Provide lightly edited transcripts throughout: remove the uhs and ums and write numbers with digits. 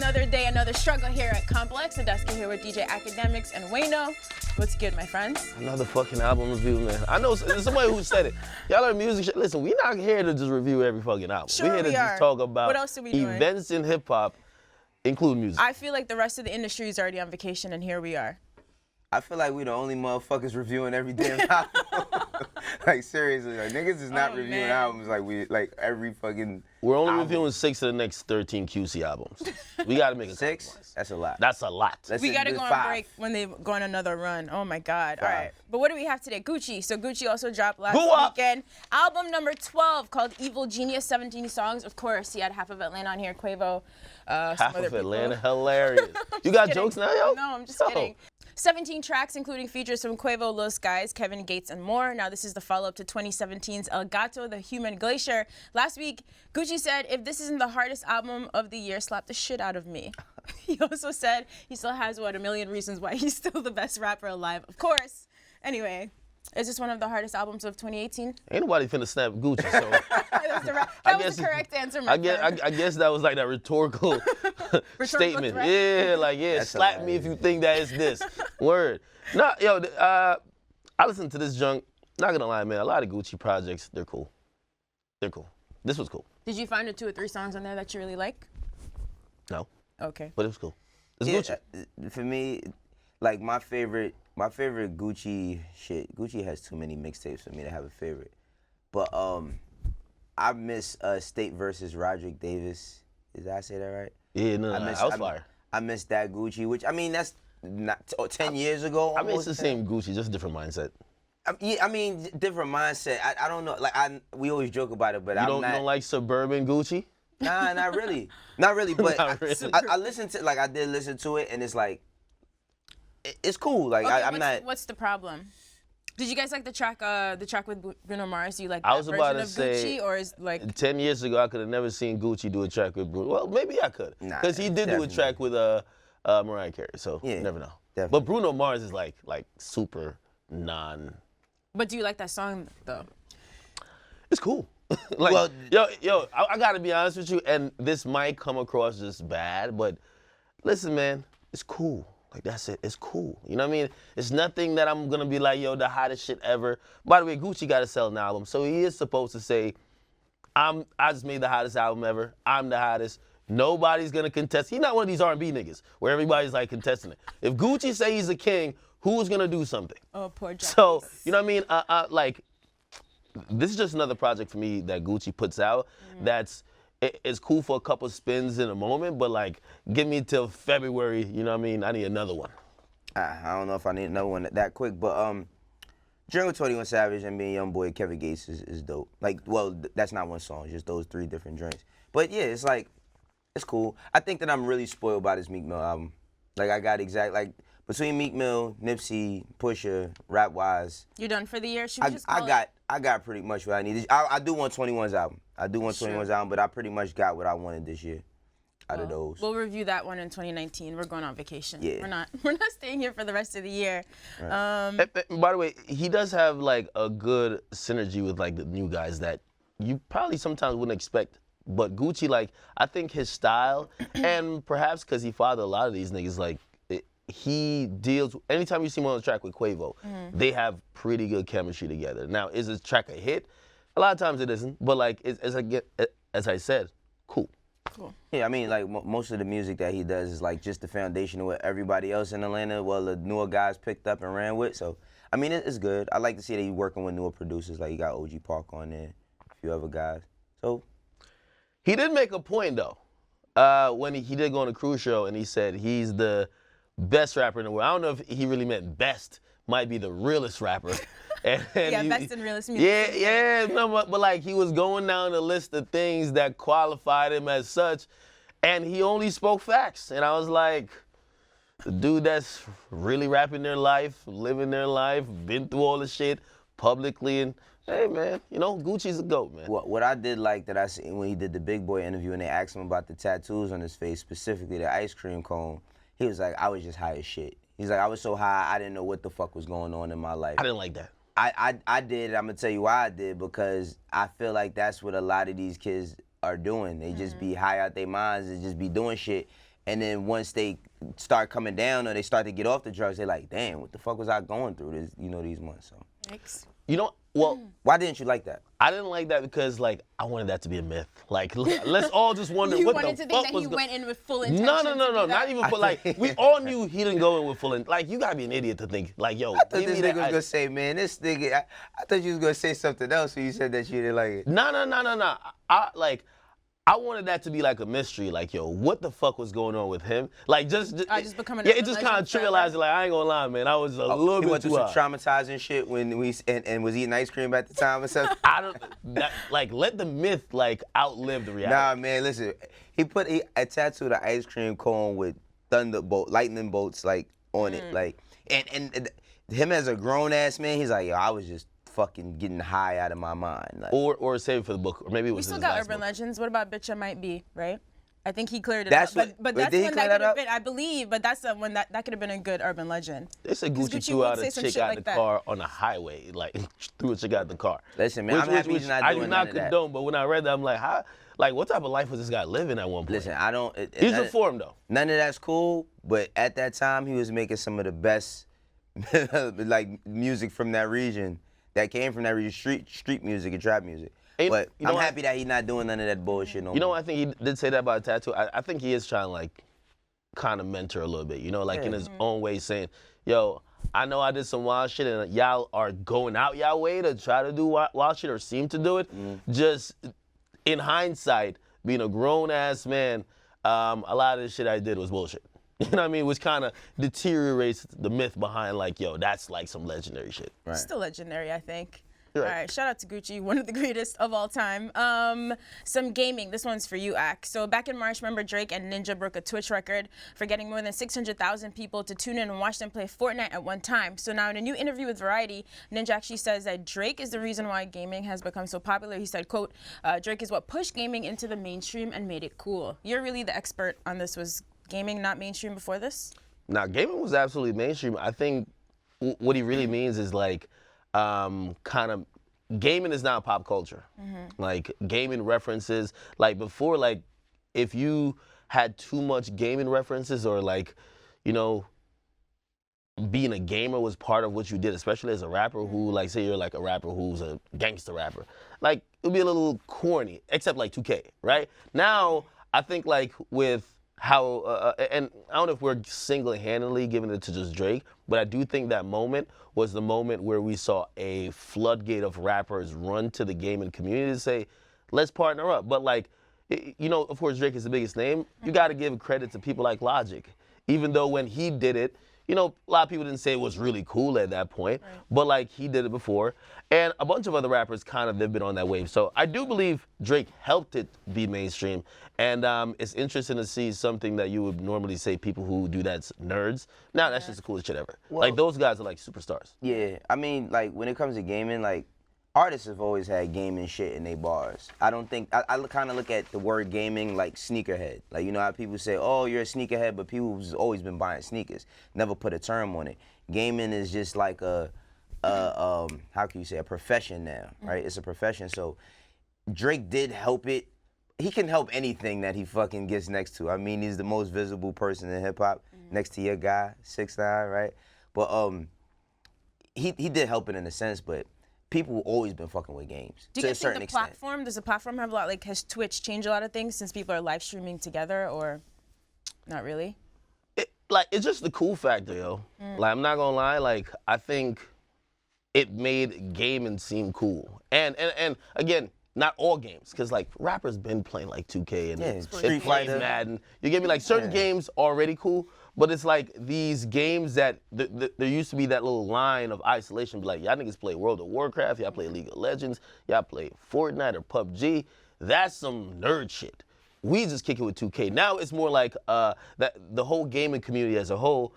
another day, another struggle here at Complex. And Dusky here with DJ Academics and Wayno. What's good, my friends? Another fucking album review, man. I know there's somebody who said it. Y'all are music shit. Listen, we're not here to just review every fucking album. Sure we're here to just talk about what else are we doing? Events in hip hop, including music. I feel like the rest of the industry is already on vacation, and here we are. I feel like we the only motherfuckers reviewing every damn album. Like seriously, like niggas is not reviewing albums like every fucking. We're only album. reviewing 6 of the next 13 QC albums. We gotta make a 6. That's a lot. That's a lot. We gotta go on break when they go on another run. Oh my God. 5. All right. But what do we have today? Gucci. So Gucci also dropped last Go weekend. Album number 12 called Evil Genius, 17 songs. Of course, he had half of Atlanta on here. Quavo. Half of Atlanta, hilarious. You got jokes now, yo? No, I'm just kidding. 17 tracks, including features from Quavo, Lil Skies, Kevin Gates, and more. Now, this is the follow-up to 2017's El Gato, the Human Glacier. Last week, Gucci said, if this isn't the hardest album of the year, slap the shit out of me. He also said he still has, a million reasons why he's still the best rapper alive. Of course. Anyway, is this one of the hardest albums of 2018? Ain't nobody finna snap Gucci, so. that was the correct answer, my friend. I guess that was like that rhetorical statement. threat? Yeah, like, That's slap hilarious. me if you think that is this. Word. No, yo, I listened to this junk. Not gonna lie, man, a lot of Gucci projects, they're cool. They're cool. This was cool. Did you find the 2 or 3 songs on there that you really like? No, Okay. but it was cool. It's Yeah, Gucci. for me, like my favorite Gucci shit. Gucci has too many mixtapes for me to have a favorite. But I miss State versus Roderick Davis. Did I say that right? Yeah, no, I was fire. I miss that Gucci, which I mean that's not 10 years ago. I mean, it's almost the same Gucci, just different mindset. Yeah, I mean different mindset. I don't know. Like we always joke about it, but You don't like suburban Gucci? Nah, not really. Not really, but Not really. I listened to I did listen to it, and it's like it's cool. Like Okay, I'm not. What's the problem? Did you guys like the track with Bruno Mars? Do you like I that was version about to of say, Gucci, or is like 10 years ago, I could have never seen Gucci do a track with Bruno. Well, maybe I could. Nah, Because he did do a definitely. track with Mariah Carey, so Yeah, you never know. definitely. But Bruno Mars is like super non. But do you like that song though? It's cool. Like, Well- yo, I gotta be honest with you, and this might come across just bad, but listen, man, it's cool. Like, that's it. It's cool. You know what I mean? It's nothing that I'm gonna be like, yo, the hottest shit ever. By the way, Gucci got to sell an album, so he is supposed to say, I just made the hottest album ever. I'm the hottest. Nobody's gonna contest. He's not one of these R&B niggas where everybody's like contesting it. If Gucci say he's a king, who's gonna do something? Oh, poor Jacquees. So, you know what I mean? Like, this is just another project for me that Gucci puts out that's, it's cool for a couple spins in a moment, but like, give me till February, you know what I mean? I need another one. I don't know if I need another one that quick, but Drink with 21 Savage and me and Youngboy Kevin Gates is dope. Like, well, that's not one song, just those 3 different drinks. But yeah, it's like, it's cool. I think that I'm really spoiled by this Meek Mill album. Like, I got between Meek Mill, Nipsey, Pusha, rap-wise, You're done for the year. Should we just call I got pretty much what I needed. I do want 21's album. I do want Sure. 21's album, but I pretty much got what I wanted this year out of those. We'll review that one in 2019. We're going on vacation. Yeah. We're not staying here for the rest of the year. Right. By the way, he does have like a good synergy with like the new guys that you probably sometimes wouldn't expect. But Gucci, like, I think his style, and perhaps because he fathered a lot of these niggas, like, he deals, anytime you see him on the track with Quavo, they have pretty good chemistry together. Now, is this track a hit? A lot of times it isn't, but like, as I said, cool. Cool. Yeah, I mean, like, most of the music that he does is, like, just the foundation of what everybody else in Atlanta, well, the newer guys picked up and ran with. So, I mean, it's good. I like to see that he's working with newer producers. Like, he got OG Park on there, a few other guys. So, He did make a point, though, when he did go on a cruise show, and he said he's the best rapper in the world. I don't know if he really meant best, might be the realest rapper. And Yeah, best and realest music. Yeah, no, but like he was going down the list of things that qualified him as such, and he only spoke facts. And I was like, the dude that's really rapping their life, living their life, been through all the shit publicly, and hey man, you know, Gucci's a GOAT, man. what I did like that I seen when he did the Big Boy interview and they asked him about the tattoos on his face, specifically the ice cream cone, he was like, I was just high as shit. He's like, I was so high, I didn't know what the fuck was going on in my life. I didn't like that. I did. I'm gonna tell you why I did, because I feel like that's what a lot of these kids are doing. They just be high out their minds and just be doing shit. And then once they start coming down or they start to get off the drugs, they're like, damn, what the fuck was I going through this, these months? So. Yikes. You know, well, Why didn't you like that? I didn't like that because, like, I wanted that to be a myth. Like, let's all just wonder You what wanted the to think fuck that was he going. went in with full intention. No, to do that? not even full. Like, we all knew he didn't go in with full. Like, you gotta be an idiot to think, like, yo, I thought give this me nigga that. was gonna say, man, this nigga. I thought you was gonna say something else when you said that you didn't like it. No. I wanted that to be like a mystery. Like, yo, what the fuck was going on with him? Like, just becoming yeah, a it just kind of legend trivialized it. Like, I ain't gonna lie, man, I was a little He bit went too through some high. traumatizing shit when and was eating ice cream at the time or something. I don't like let the myth like outlive the reality. Nah, man, listen. He tattooed an ice cream cone with lightning bolts like on it, like and him as a grown ass man, he's like, yo, I was just fucking getting high out of my mind. Like, Or save it for the book, or maybe it was We still his got last urban book. legends. What about Bitch I Might Be, right? I think he cleared it That's up. what- But wait, that's did he when clear that that could have up? been, I believe, but that's when that could have been a good urban legend. They said 'Cause Gucci Gucci threw would out say a some chick shit out like the that. car on the highway, like threw a chick out the car. Listen, man, I'm happy he's not I doing do none not of that. condone, but when I read that, I'm like, how? Like, what type of life was this guy living at one point? Listen, I don't. He's reformed though. None of that's cool, but at that time he was making some of the best like music from that region that came from that region, street music and trap music. And But you know I'm what? happy that he's not doing none of that bullshit no more. You know, I think he did say that about a tattoo. I think he is trying to like kind of mentor a little bit, you know, like in his own way, saying, yo, I know I did some wild shit and y'all are going out y'all way to try to do wild shit or seem to do it. Just in hindsight, being a grown ass man, a lot of the shit I did was bullshit. You know what I mean? Which kind of deteriorates the myth behind like, yo, that's like some legendary shit. Right. Still legendary, I think. Right. All right, shout out to Gucci, one of the greatest of all time. Some gaming. This one's for you, Ak. So back in March, remember Drake and Ninja broke a Twitch record for getting more than 600,000 people to tune in and watch them play Fortnite at one time. So now in a new interview with Variety, Ninja actually says that Drake is the reason why gaming has become so popular. He said, quote, Drake is what pushed gaming into the mainstream and made it cool. You're really the expert on this. Was gaming not mainstream before this? Now, gaming was absolutely mainstream. I think what he really means is like, kind of, gaming is not pop culture. Like gaming references, like before, like if you had too much gaming references or like, you know, being a gamer was part of what you did, especially as a rapper who, like, say you're like a rapper who's a gangster rapper, like it would be a little corny, except like 2K, right? Now, I think like with how, and I don't know if we're single-handedly giving it to just Drake, but I do think that moment was the moment where we saw a floodgate of rappers run to the gaming community to say, let's partner up. But like, you know, of course Drake is the biggest name. You got to give credit to people like Logic. Even though when he did it, you know, a lot of people didn't say it was really cool at that point, but like he did it before. And a bunch of other rappers they've been on that wave. So I do believe Drake helped it be mainstream. And it's interesting to see something that you would normally say people who do that's nerds. Now that's just the coolest shit ever. Well, like those guys are like superstars. Yeah, I mean, like when it comes to gaming, like artists have always had gaming shit in their bars. I don't think I kind of look at the word gaming like sneakerhead. Like, you know how people say, "Oh, you're a sneakerhead," but people who's always been buying sneakers. Never put a term on it. Gaming is just like a how can you say, a profession now, right? It's a profession. So Drake did help it. He can help anything that he fucking gets next to. I mean, he's the most visible person in hip hop, next to your guy 6ix9ine, right? But he did help it in a sense, but people have always been fucking with games Do to you a guys think certain the extent. platform, does the platform have a lot, like, has Twitch changed a lot of things since people are live streaming together, or not really? It's just the cool factor, yo. Like, I'm not gonna lie, like, I think it made gaming seem cool. And again, not all games, because like rappers been playing like 2K and Yeah, Street Street Fighter. Madden. You get me? Like certain games already cool, but it's like these games that there used to be that little line of isolation. Be like, y'all niggas play World of Warcraft, y'all play League of Legends, y'all play Fortnite or PUBG. That's some nerd shit. We just kick it with 2K. Now it's more like that the whole gaming community as a whole,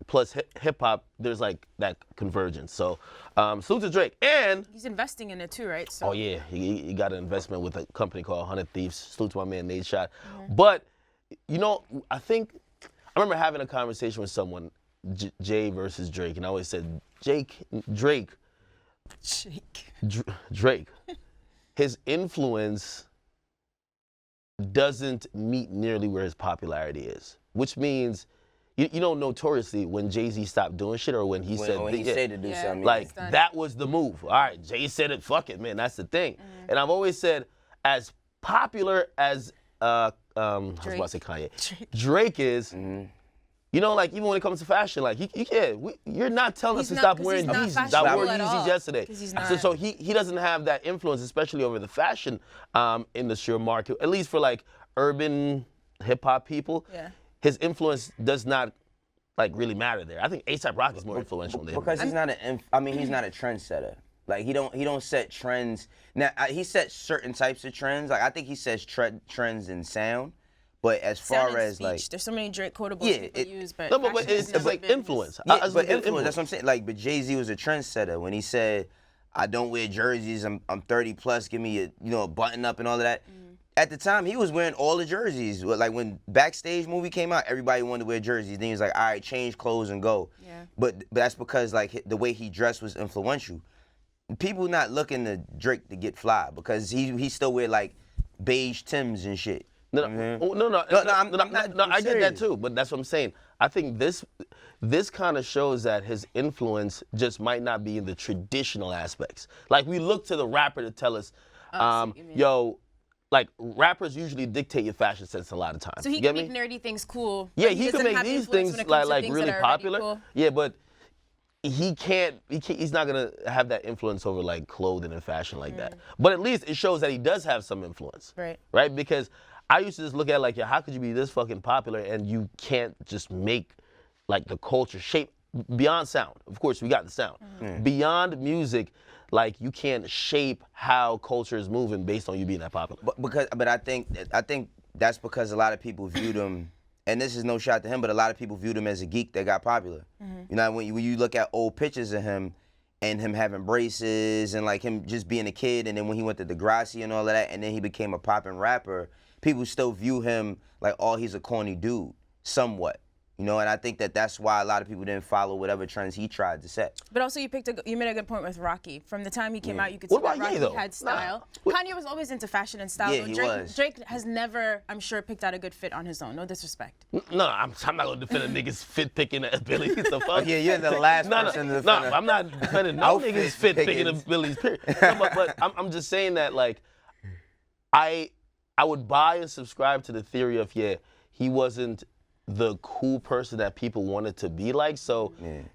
plus hip hop. There's like that convergence. So salute to Drake, and He's investing in it too, right? So oh yeah, he got an investment with a company called 100 Thieves. Salute to my man Nate Shot. But you know, I remember having a conversation with someone, Jay versus Drake, and I always said Drake, his influence doesn't meet nearly where his popularity is, which means, you know, notoriously when Jay-Z stopped doing shit or when he said to do something, like that was the move. All right, Jay said it, fuck it, man, that's the thing. And I've always said, as popular as I was about to say Kanye, Drake is. You know, like even when it comes to fashion, like you're not telling us to stop wearing Yeezys. Stop wearing Yeezys yesterday. So he doesn't have that influence, especially over the fashion industry or market, at least for like urban hip hop people. Yeah. His influence does not like really matter there. I think A$AP Rocky is more influential than him. Because he's not he's not a trendsetter. Like he don't set trends. Now he sets certain types of trends. Like I think he sets trends in sound. But as far as speech. like, there's so many Drake quotables people use, but no, but it's like influence. Yeah, but influence. That's what I'm saying. Like, but Jay-Z was a trendsetter when he said, "I don't wear jerseys. I'm 30 plus. Give me a button up and all of that." At the time, he was wearing all the jerseys. Like when Backstage movie came out, everybody wanted to wear jerseys. Then he was like, "All right, change clothes and go." Yeah. But that's because like the way he dressed was influential. People not looking to Drake to get fly because he still wear like beige Timbs and shit. No, I get that too, but that's what I'm saying. I think this kind of shows that his influence just might not be in the traditional aspects. Like we look to the rapper to tell us, like rappers usually dictate your fashion sense a lot of times. So he can make nerdy things cool. Yeah, he can make these things like really popular. Cool. Yeah, but he's not gonna have that influence over like clothing and fashion like that. But at least it shows that he does have some influence. Right? Because I used to just look at it like, how could you be this fucking popular and you can't just make like the culture shape beyond sound? Of course, we got the sound. Beyond music, like you can't shape how culture is moving based on you being that popular. But I think that's because a lot of people viewed him, and this is no shot to him, but a lot of people viewed him as a geek that got popular. You know, when you look at old pictures of him and him having braces and like him just being a kid, and then when he went to Degrassi and all of that, and then he became a poppin' rapper, people still view him like, oh, he's a corny dude, somewhat. You know, and I think that's why a lot of people didn't follow whatever trends he tried to set. But also, you made a good point with Rocky. From the time he came out, you could see that Rocky had style. Kanye was always into fashion and style. Yeah, he was. Drake has never, I'm sure, picked out a good fit on his own. No disrespect. No, I'm not gonna defend a nigga's fit picking ability. The fuck? Yeah, you're the last person to defend. No, I'm not defending no nigga's fit picking abilities. Period. No, but I'm just saying that like, I would buy and subscribe to the theory of he wasn't the cool person that people wanted to be like. So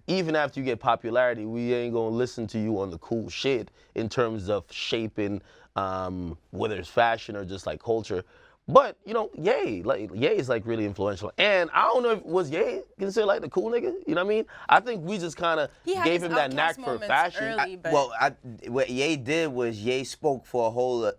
even after you get popularity, we ain't gonna listen to you on the cool shit in terms of shaping whether it's fashion or just like culture. But you know, Ye is like really influential. And I don't know if was Ye considered like the cool nigga. You know what I mean? I think we just kind of gave him that knack for fashion. What Ye did was Ye spoke for a whole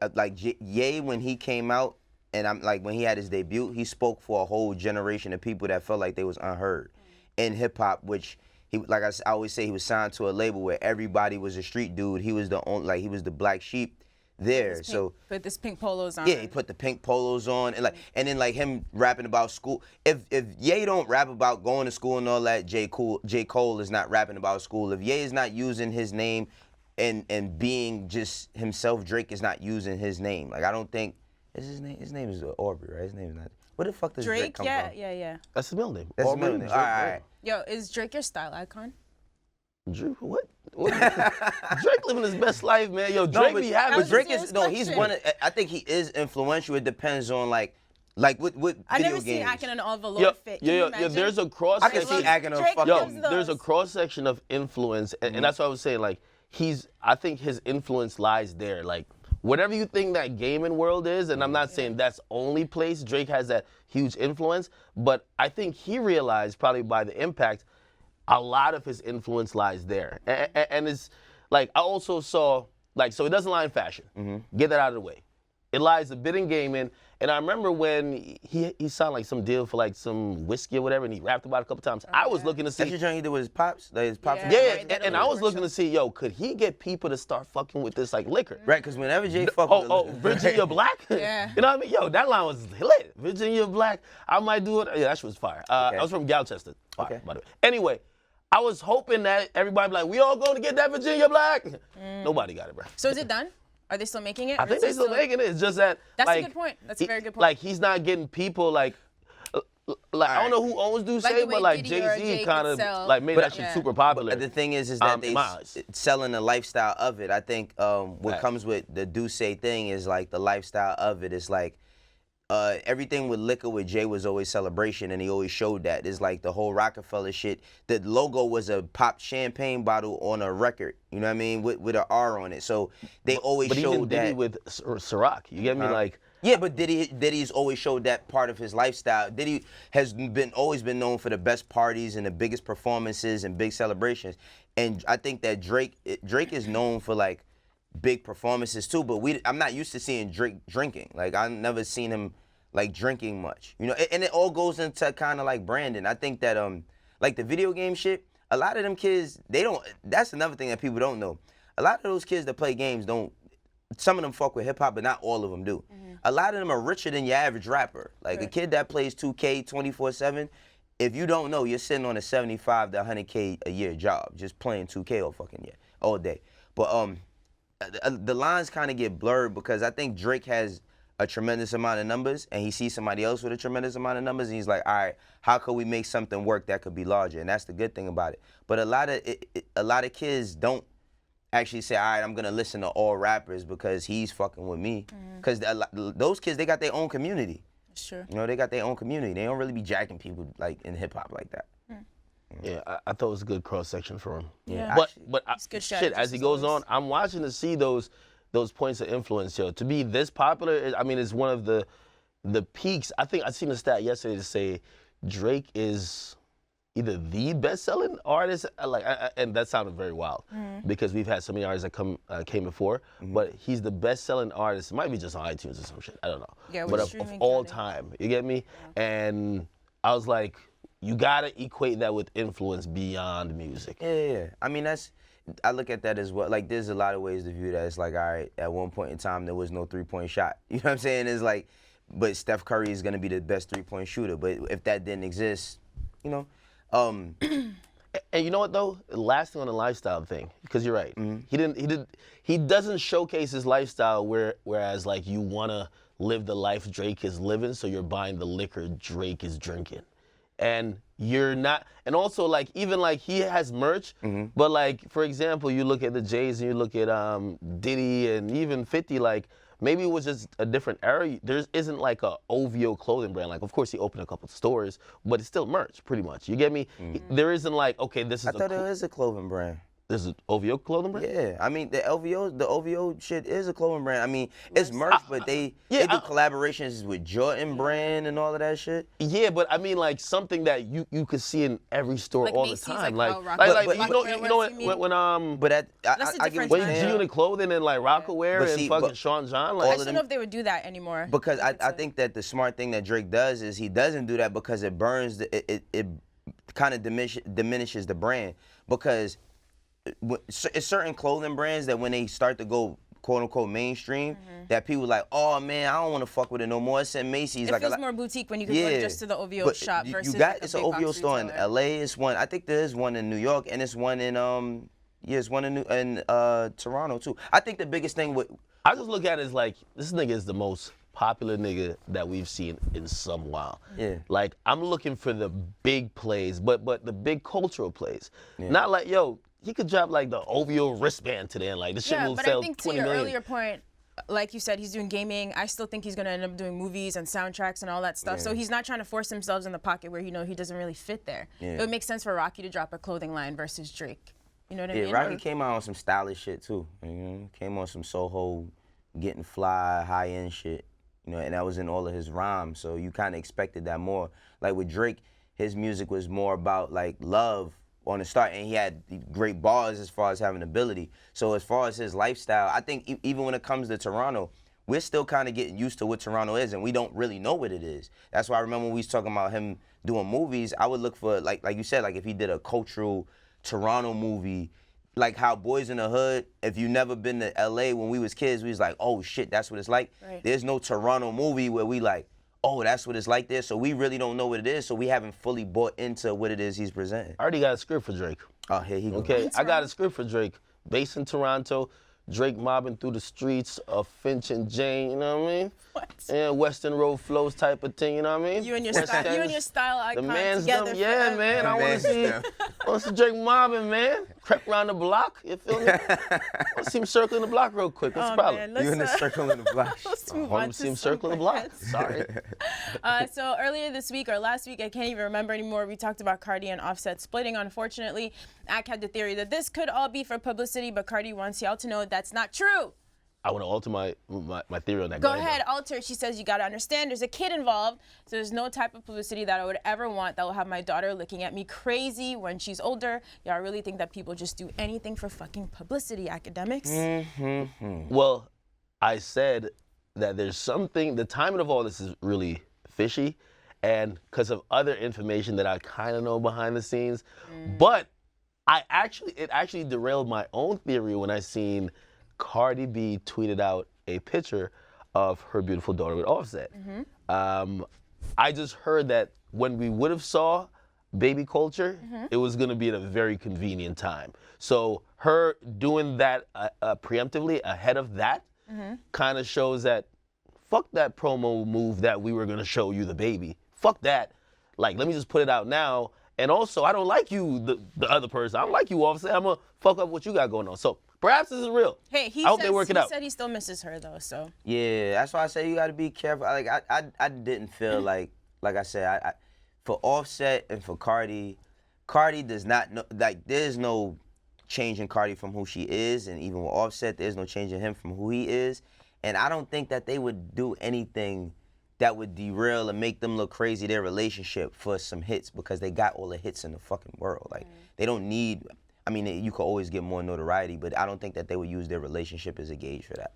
Ye when he came out. And I'm like, when he had his debut, he spoke for a whole generation of people that felt like they was unheard in hip hop, which he, like I always say, he was signed to a label where everybody was a street dude. He was the only, like he was the black sheep there. So put this pink polos on. Yeah, he put the pink polos on, and then like him rapping about school. If Ye don't rap about going to school and all that, J. Cole is not rapping about school. If Ye is not using his name and being just himself, Drake is not using his name. Like I don't think. His name is Aubrey, right? His name is not. Where the fuck does Drake come from? Yeah. That's his middle name. That's his middle name. All right. Yo, is Drake your style icon? Drake, what? Drake living his best life, man. Yo, Drake be having. But Drake is he's one. I think he is influential. It depends on like what video games. I never seen acting an envelope fit. Yeah. There's a cross section. I can see acting a fucking. There's a cross section of influence, and that's what I was saying. Like I think his influence lies there. Like. Whatever you think that gaming world is, and I'm not saying that's only place Drake has that huge influence, but I think he realized probably by the impact, a lot of his influence lies there. And it's like, I also saw, like, so it doesn't lie in fashion. Get that out of the way. It lies a bit in gaming. And I remember when he signed like some deal for like some whiskey or whatever, and he rapped about it a couple times. I was looking to see. That's your joint he did with his pops? Like his pops? Yeah, and I was looking to see, could he get people to start fucking with this like liquor? Right, because whenever Jay fuck with Virginia Black? Yeah. You know what I mean? Yo, that line was lit. Virginia Black, I might do it. Yeah, that shit was fire. I was from Galchester, by the way. Anyway, I was hoping that everybody be like, we all going to get that Virginia Black. Nobody got it, bro. So is it done? Are they still making it? I think they're still making it. It's just that That's like, a good point. That's a very good point. Like he's not getting people like I don't know who owns Do Say, but like Jay-Z kind of like made that shit super popular. But the thing is that they selling the lifestyle of it. I think what comes with the Do Say thing is like the lifestyle of it. It's like everything with liquor with Jay was always celebration, and he always showed that. It's like the whole Rockefeller shit. The logo was a popped champagne bottle on a record. You know what I mean? With an R on it. So they always showed even that. Diddy with Ciroc, you get me? Like. Yeah, but Diddy's always showed that part of his lifestyle. Diddy has always been known for the best parties and the biggest performances and big celebrations. And I think that Drake is known for like big performances too. But I'm not used to seeing Drake drinking. Like I've never seen him like drinking much. You know, and it all goes into kind of like branding. I think that like the video game shit, a lot of them kids, they don't. That's another thing that people don't know. A lot of those kids that play games don't. Some of them fuck with hip hop, but not all of them do. A lot of them are richer than your average rapper. Like a kid that plays 2K 24/7, if you don't know, you're sitting on a 75 to 100K a year job just playing 2K all day. But the lines kind of get blurred because I think Drake has a tremendous amount of numbers and he sees somebody else with a tremendous amount of numbers and he's like, all right, how could we make something work that could be larger? And that's the good thing about it. But a lot of kids don't actually say, all right, I'm going to listen to all rappers because he's fucking with me. Because those kids, they got their own community. Sure. You know, they got their own community. They don't really be jacking people like in hip-hop like that. Yeah, I thought it was a good cross-section for him. Yeah. But shit, as he goes on, I'm watching to see those points of influence, yo. To be this popular, I mean, it's one of the peaks. I think I seen a stat yesterday to say Drake is either the best-selling artist, and that sounded very wild because we've had so many artists that came before, but he's the best-selling artist. It might be just on iTunes or some shit. I don't know. Yeah, but of all time, you get me? Yeah. And I was like, you gotta equate that with influence beyond music. Yeah. I mean, I look at that as well. Like, there's a lot of ways to view that. It's like, all right, at one point in time, there was no three-point shot. You know what I'm saying? It's like, but Steph Curry is gonna be the best three-point shooter. But if that didn't exist, you know. And you know what though? Last thing on the lifestyle thing, because you're right. He doesn't showcase his lifestyle whereas like you wanna live the life Drake is living, so you're buying the liquor Drake is drinking. And you're not, and also like even like he has merch, but like for example, you look at the Jays and you look at Diddy and even 50, like maybe it was just a different era. There isn't like a OVO clothing brand. Like, of course, he opened a couple stores, but it's still merch, pretty much. You get me? There isn't like, okay, this is. I thought it was a clothing brand. This is OVO clothing brand? Yeah, I mean the OVO shit is a clothing brand. I mean it's merch, but they do collaborations with Jordan brand and all of that shit. Yeah, but I mean like something that you could see in every store like all Macy's, the time. Like you know when I get when G-Unit clothing and like Rockaware and fucking Sean John, like I don't know if they would do that anymore. Because I think that the smart thing that Drake does is he doesn't do that because it burns it kind of diminishes the brand because. It's certain clothing brands that when they start to go quote unquote mainstream, that people like, oh man, I don't want to fuck with it no more. It's in Macy's. It feels more boutique when you can go just to the OVO shop versus it's an OVO store in LA. It's one. I think there is one in New York, and it's one in it's one in Toronto too. I think the biggest thing I just look at it as like this nigga is the most popular nigga that we've seen in some while. Yeah. Like I'm looking for the big plays, but the big cultural plays. Not like he could drop like the OVO wristband today and like this shit will sell 20 million. Yeah, but I think to your earlier point, like you said, he's doing gaming. I still think he's gonna end up doing movies and soundtracks and all that stuff. So he's not trying to force himself in the pocket where he doesn't really fit there. It would make sense for Rocky to drop a clothing line versus Drake. You know what I mean? Yeah, Rocky came out on some stylish shit too. You know, came on some Soho, getting fly, high end shit. You know, and that was in all of his rhymes. So you kind of expected that more. Like with Drake, his music was more about like love on the start, and he had great bars as far as having ability. So as far as his lifestyle, I think even when it comes to Toronto, we're still kind of getting used to what Toronto is, and we don't really know what it is. That's why I remember when we was talking about him doing movies, I would look for, like you said, like if he did a cultural Toronto movie, like how Boys in the Hood, if you never been to LA when we was kids, we was like, oh shit, that's what it's like. Right. There's no Toronto movie where we like, oh, that's what it's like there. So we really don't know what it is. So we haven't fully bought into what it is he's presenting. I already got a script for Drake. Oh, here he goes. Okay, I got a script for Drake based in Toronto. Drake mobbing through the streets of Finch and Jane, you know what I mean? What? And Western Road flows type of thing, you know what I mean? You and your West style The icon man's together them, yeah, forever. man. I want to see Drake mobbing, man. Crept around the block, you feel me? I want to see him circling the block real quick. What's the problem? Man, You in the circle in the block. Let's I move want on to see him to circling the block. something Sorry. else. So earlier this week or last week, I can't even remember anymore, we talked about Cardi and Offset splitting. Unfortunately, Ak had the theory that this could all be for publicity, but Cardi wants y'all to know that's not true. I want to alter my theory on that. Go ahead, alter. She says you got to understand there's a kid involved, so there's no type of publicity that I would ever want that will have my daughter looking at me crazy when she's older. Y'all really think that people just do anything for fucking publicity, academics? Well, I said that there's something, the timing of all this is really fishy, and because of other information that I kind of know behind the scenes, but it actually derailed my own theory when I seen Cardi B tweeted out a picture of her beautiful daughter with Offset. I just heard that when we would have saw baby culture, it was gonna be at a very convenient time. So her doing that preemptively ahead of that kind of shows that fuck that promo move that we were gonna show you the baby. Fuck that. Like, let me just put it out now. And also, I don't like you, the other person. I don't like you, Offset. I'm gonna fuck up what you got going on. So perhaps this is real. Hey, he I hope they work it out. He said he still misses her though, so. Yeah, that's why I say you got to be careful. Like I didn't feel like I said, I for Offset and for Cardi does not know, like there's no changing Cardi from who she is, and even with Offset, there's no changing him from who he is. And I don't think that they would do anything that would derail and make them look crazy, their relationship, for some hits, because they got all the hits in the fucking world. Like, they don't need, I mean, you could always get more notoriety, but I don't think that they would use their relationship as a gauge for that.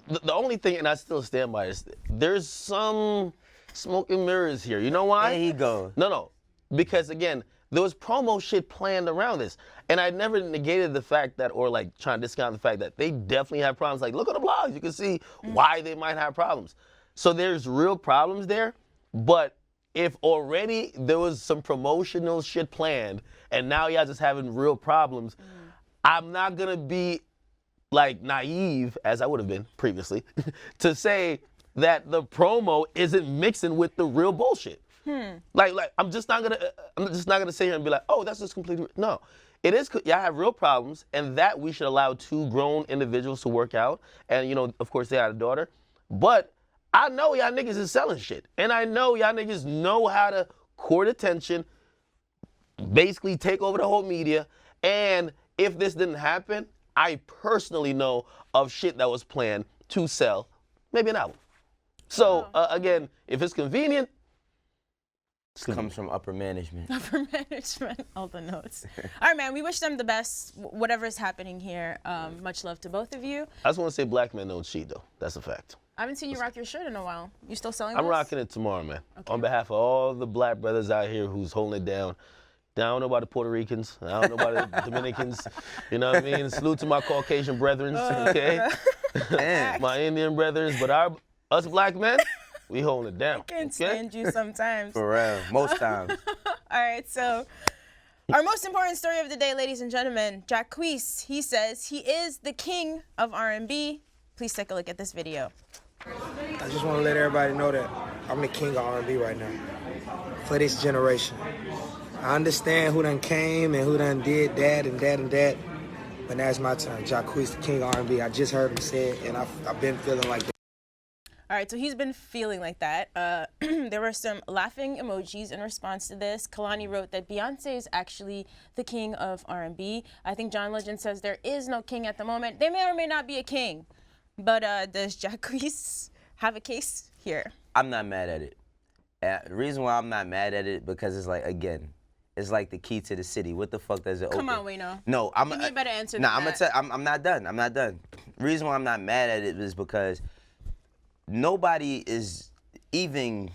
The only thing, and I still stand by this, there's some smoke and mirrors here. You know why? There he go. No. Because again, there was promo shit planned around this. And I never negated the fact that, or like trying to discount the fact that they definitely have problems. Like, look at the blogs, you can see why they might have problems. So there's real problems there, but if already there was some promotional shit planned and now y'all just having real problems, I'm not gonna be like naive, as I would have been previously, to say that the promo isn't mixing with the real bullshit. Like I'm just not gonna sit here and be like, oh, that's just completely, no. It is, y'all have real problems, and that we should allow two grown individuals to work out, and you know, of course they had a daughter, but I know y'all niggas is selling shit. And I know y'all niggas know how to court attention, basically take over the whole media. And if this didn't happen, I personally know of shit that was planned to sell maybe an album. So again, if it's convenient, Comes from upper management. Upper management, all the notes. All right, man, we wish them the best, whatever's happening here. Much love to both of you. I just want to say black men don't cheat, though. That's a fact. I haven't seen you rock your shirt in a while. You still selling I'm this? rocking it tomorrow, man. Okay. On behalf of all the black brothers out here who's holding it down. I don't know about the Puerto Ricans. I don't know about the Dominicans. You know what I mean? Salute to my Caucasian brethren, okay? My Indian brethren. But us black men, we holding it down. I can't stand you sometimes. For real, most times. All right, so our most important story of the day, ladies and gentlemen, Jacquees, he says he is the king of R&B. Please take a look at this video. I just want to let everybody know that I'm the king of R&B right now for this generation. I understand who done came and who done did that and that and that, but now it's my turn. Jacquees, the king of R&B. I just heard him say it, and I've been feeling like that. All right, so he's been feeling like that. There were some laughing emojis in response to this. Kalani wrote that Beyonce is actually the king of R&B. I think John Legend says there is no king at the moment. They may or may not be a king. But does Jacquees have a case here? I'm not mad at it. The reason why I'm not mad at it, because it's like, again, it's like the key to the city. What the fuck does it open? Come on, Wayno. No, Give me a better answer than I'm that. I'm not done. I'm not done. The reason why I'm not mad at it is because nobody is even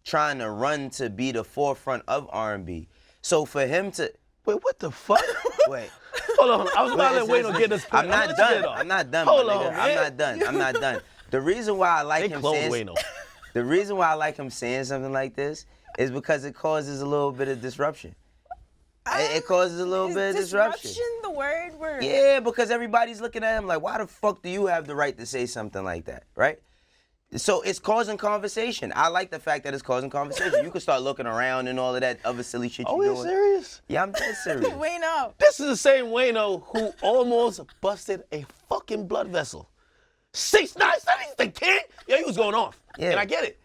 trying to run to be the forefront of R&B. So for him to... Wait, what the fuck? Wait. Hold on. I was about to let Wayno get this point. I'm not done. I'm not done, Hold my on, nigga. man. I'm not done. I'm not done. The reason why I like him saying... Wayno. The reason why I like him saying something like this is because it causes a little bit of disruption. It causes a little bit of disruption. The word? Yeah, because everybody's looking at him like, why the fuck do you have the right to say something like that, right? So it's causing conversation. I like the fact that it's causing conversation. You can start looking around and all of that other silly shit you're doing. Oh, you serious? Yeah, I'm dead serious. Wayno. This is the same Wayno who almost busted a fucking blood vessel. 6ix9ine said he's the king? Yeah, he was going off. Yeah. And I get it.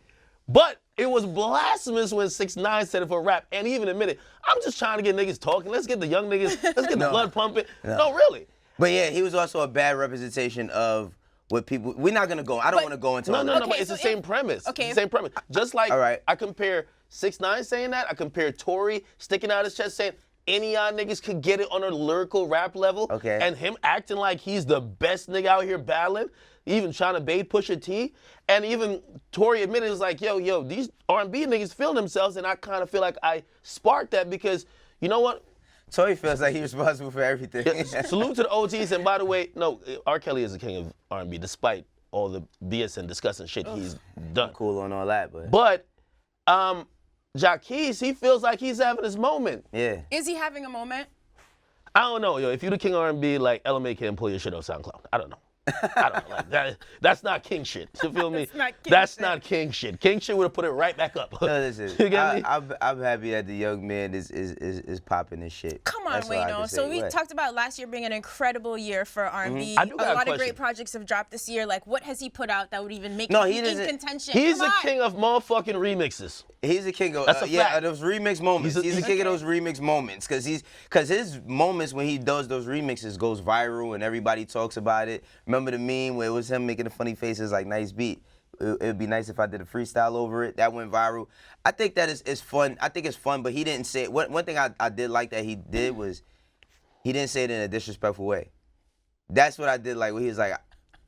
But it was blasphemous when 6ix9ine said it for rap and he even admitted, I'm just trying to get niggas talking. Let's get the young niggas, let's get the blood pumping. No, really. But yeah, he was also a bad representation of what people, we're not gonna go, I don't want to go into all No, that. but it's the same premise. Okay. It's the same premise. Just like All right. I compare 6ix9ine saying that, I compare Tory sticking out his chest saying any y'all niggas could get it on a lyrical rap level. Okay. And him acting like he's the best nigga out here battling, even trying to bait Pusha T. And even Tory admitted, it was like, yo, these R&B niggas feel themselves, and I kind of feel like I sparked that because, you know what? Tory feels like he's responsible for everything. Salute to the OGs, and by the way, no, R. Kelly is the king of R&B, despite all the BS and disgusting shit he's done. Cool on all that, but But Jacquees, he feels like he's having his moment. yeah. Is he having a moment? I don't know, yo. If you're the king of R&B, like LMA can't pull your shit off SoundCloud. I don't know. I don't know. Like, that's not king shit. You feel me? That's not king shit. not king shit. King shit would have put it right back up. No, listen, You get me? I'm happy that the young man is popping this shit. Come on, That's all I can Wayno. say. So we What? talked about last year being an incredible year for R&B. I do got a a lot of question. great projects have dropped this year. Like, what has he put out that would even make No, him he in doesn't- contention? He's Come the on. king of motherfucking remixes. He's a king of That's a fact. of those remix moments. He's a king of those remix moments because his moments when he does those remixes goes viral and everybody talks about it. Remember the meme where it was him making the funny faces like nice beat. It'd be nice if I did a freestyle over it. That went viral. I think that is fun. I think it's fun, but he didn't say it. One thing I did like that he did was he didn't say it in a disrespectful way. That's what I did like when he was like,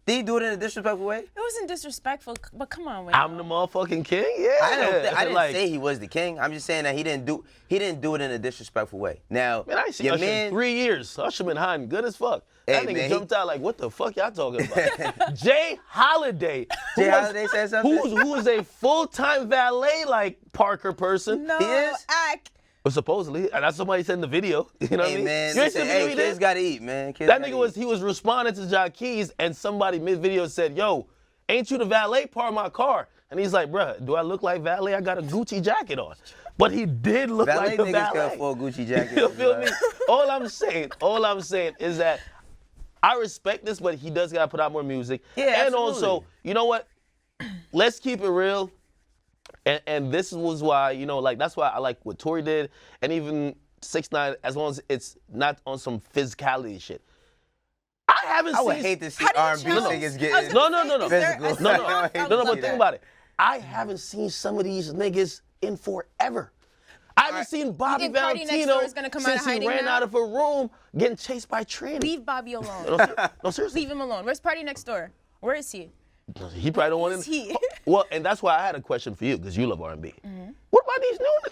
did he do it in a disrespectful way? It wasn't disrespectful, but come on, Wayno. I'm the motherfucking king? Yeah. I didn't like, say he was the king. I'm just saying that he didn't do it in a disrespectful way. Now, Man, I ain't seen your Usher in man, 3 years. Usher been hiding good as fuck. Hey, That nigga man, jumped out like, what the fuck y'all talking about? Jay Holiday. Jay Holiday said something? Who is a full-time valet like Parker person. No, He is? act. But supposedly, and that's somebody said in the video. You know what I hey mean? man, You ain't seen listen, the video hey, he kids did? gotta eat, man. Kids That gotta nigga eat. was responding to Jacquees, and somebody mid-video said, yo, ain't you the valet part of my car? And he's like, bruh, do I look like valet? I got a Gucci jacket on. But he did look Valet like a niggas valet. can afford Gucci jackets. You feel me? All I'm saying is that I respect this, but he does gotta put out more music. Yeah, and also, absolutely. you know what? Let's keep it real. And this was why, you know, like that's why I like what Tory did, and even 6ix9ine, as long as it's not on some physicality shit. I haven't I seen. would hate to see How do you R&B challenge- singers I getting was gonna No. say, is there Physical. a No, step no, up? hate no, to but see think that. about it. I haven't seen some of these niggas in forever. I haven't seen Bobby think Party Next Valentino Door is gonna come out of since he hiding ran now? out of a room getting chased by Trini. Leave Bobby alone. No, seriously. Leave him alone. Where's Party Next Door? Where is he? He probably don't want Is he? Well, and that's why I had a question for you, because you love R&B. What about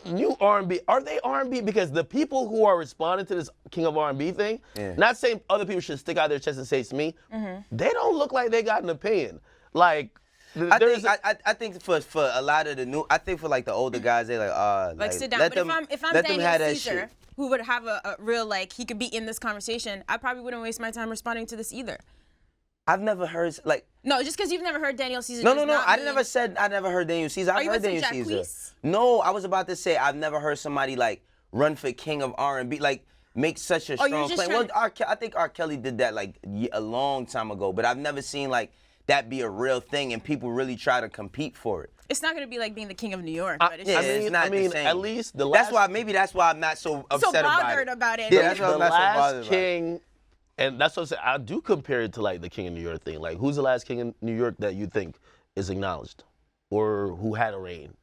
these new R&B? Are they R&B? Because the people who are responding to this King of R&B thing, not saying other people should stick out their chest and say it's me, they don't look like they got an opinion. Like, I think for a lot of the new, I think for like the older guys, they like Sit down. let But them, if I'm let them Daniel have that Caesar, shit. who would have a real, like, he could be in this conversation, I probably wouldn't waste my time responding to this either. I've never heard like. No, just because you've never heard Daniel Caesar. No. does not I mean- never said I never heard Daniel Caesar. Are I've you heard about to Daniel say Caesar. Jacquees? No, I was about to say I've never heard somebody like run for king of R&B, like make such a Oh, you're strong just claim. trying- I think R. Kelly did that like a long time ago, but I've never seen like that be a real thing and people really try to compete for it. It's not going to be like being the king of New York, but it's Yeah, just it's not the same. at least the last. That's why I'm not so upset bothered about it. about it. Yeah, that's why the I'm not so last bothered about it. king, and that's what I'm saying. I do compare it to like the King of New York thing. Like, who's the last king in New York that you think is acknowledged, or who had a reign?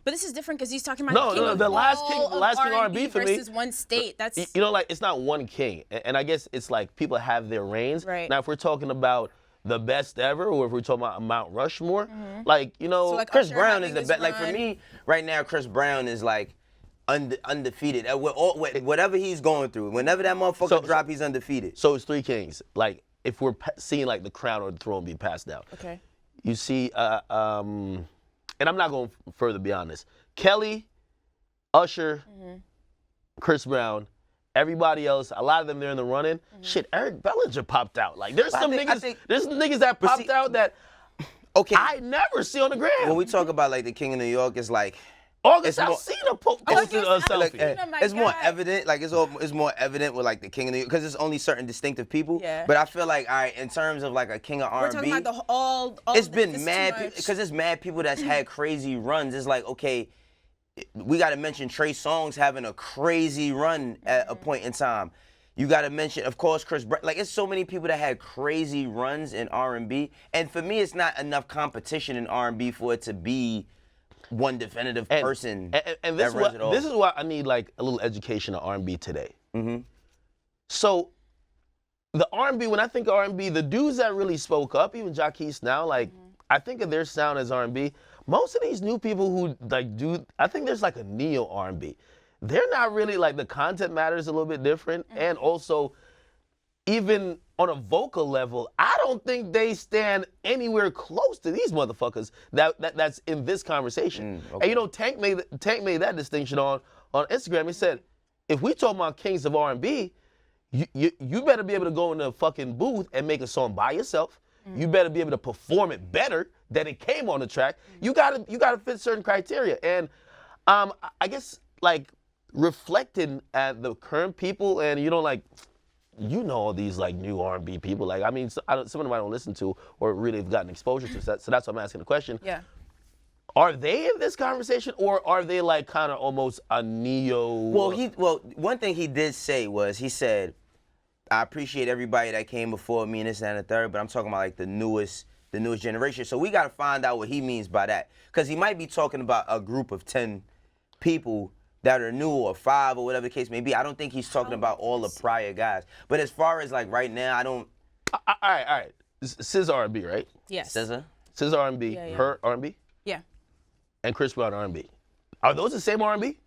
But this is different because he's talking about No, the king no, of the last all king- of last king R&B R&B for me- versus one state. That's You know, like, it's not one king, and I guess it's like people have their reigns. Right. Now, if we're talking about the best ever, or if we're talking about Mount Rushmore, like, you know, So, like, Chris Usher Brown is having the this best. Like for run. me, right now, Chris Brown is like undefeated. Whatever he's going through, whenever that motherfucker drop, he's undefeated. so it's three kings. Like, if we're seeing like the crown or the throne be passed down, okay. you see, and I'm not going further beyond this. Kelly, Usher, Chris Brown. Everybody else, a lot of them, they're in the running. Shit, Eric Bellinger popped out. Like, there's some niggas, there's some niggas that popped out that I never see on the gram. When we talk about like the King of New York, it's like August Alsina posted a selfie. It's more evident. Like it's more evident with like the King of New York because there's only certain distinctive people. Yeah. But I feel like, all right, in terms of like a King of R&B, we're talking about all it's been mad because it's mad people that's had crazy runs. It's like, okay, we got to mention Trey Songz having a crazy run at a point in time. You got to mention, of course, Chris Brown. Like, it's so many people that had crazy runs in R&B. And for me, it's not enough competition in R&B for it to be one definitive person and that runs it all. This is why I need, like, a little education on R&B today. So, the R&B, when I think of R&B, the dudes that really spoke up, even Jacquees now, like, I think of their sound as R&B. Most of these new people who like I think there's like a neo R&B. They're not really like, the content matters a little bit different, and also even on a vocal level, I don't think they stand anywhere close to these motherfuckers that's in this conversation. And you know, Tank made that distinction on Instagram. He said, if we talk about kings of R&B, you better be able to go in the fucking booth and make a song by yourself. You better be able to perform it better than it came on the track. You gotta fit certain criteria. And I guess like reflecting at the current people, and you know, like, you know, all these like new R&B people. Like, I mean, some of them I don't listen to or really have gotten exposure to. So that's why I'm asking the question. Yeah. Are they in this conversation, or are they like kind of almost a neo? Well, one thing he did say was, he said, I appreciate everybody that came before me and this and the third, but I'm talking about like the newest generation. So we got to find out what he means by that, because he might be talking about a group of 10 people that are new, or 5, or whatever the case may be. I don't think he's talking about all the prior guys. But as far as like right now, I don't. All right. SZA R&B, right? Yes. SZA R&B, Yeah. her R&B, Yeah. and Chris Brown R&B. Are those the same R&B?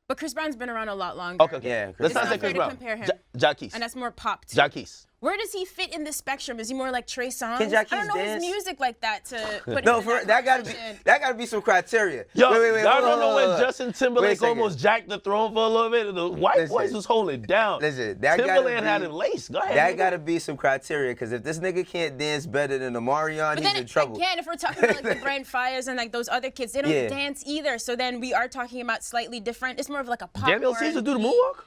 But Chris Brown's been around a lot longer. Okay. Yeah, Let's It's not not say fair Chris to Brown. compare him. Jacquees. And that's more pop too. Jacquees. Where does he fit in this spectrum? Is he more like Trey Songz? Can Jacquees I don't know dance? his music like that to put No, him for in that gotta conversation. be some criteria. Yo, wait, y'all hold don't know on. when Justin Timberlake almost jacked the throne for a little bit? The white boys was holding it down. Listen, that Timberland had him laced. Go ahead. That nigga. gotta be some criteria, because if this nigga can't dance better than Omarion, But he's then in trouble. again, if we're talking about like the Brand Fires and like those other kids, they don't Yeah. dance either. So then we are talking about slightly different. It's more of like a pop. Daniel Caesar do the moonwalk?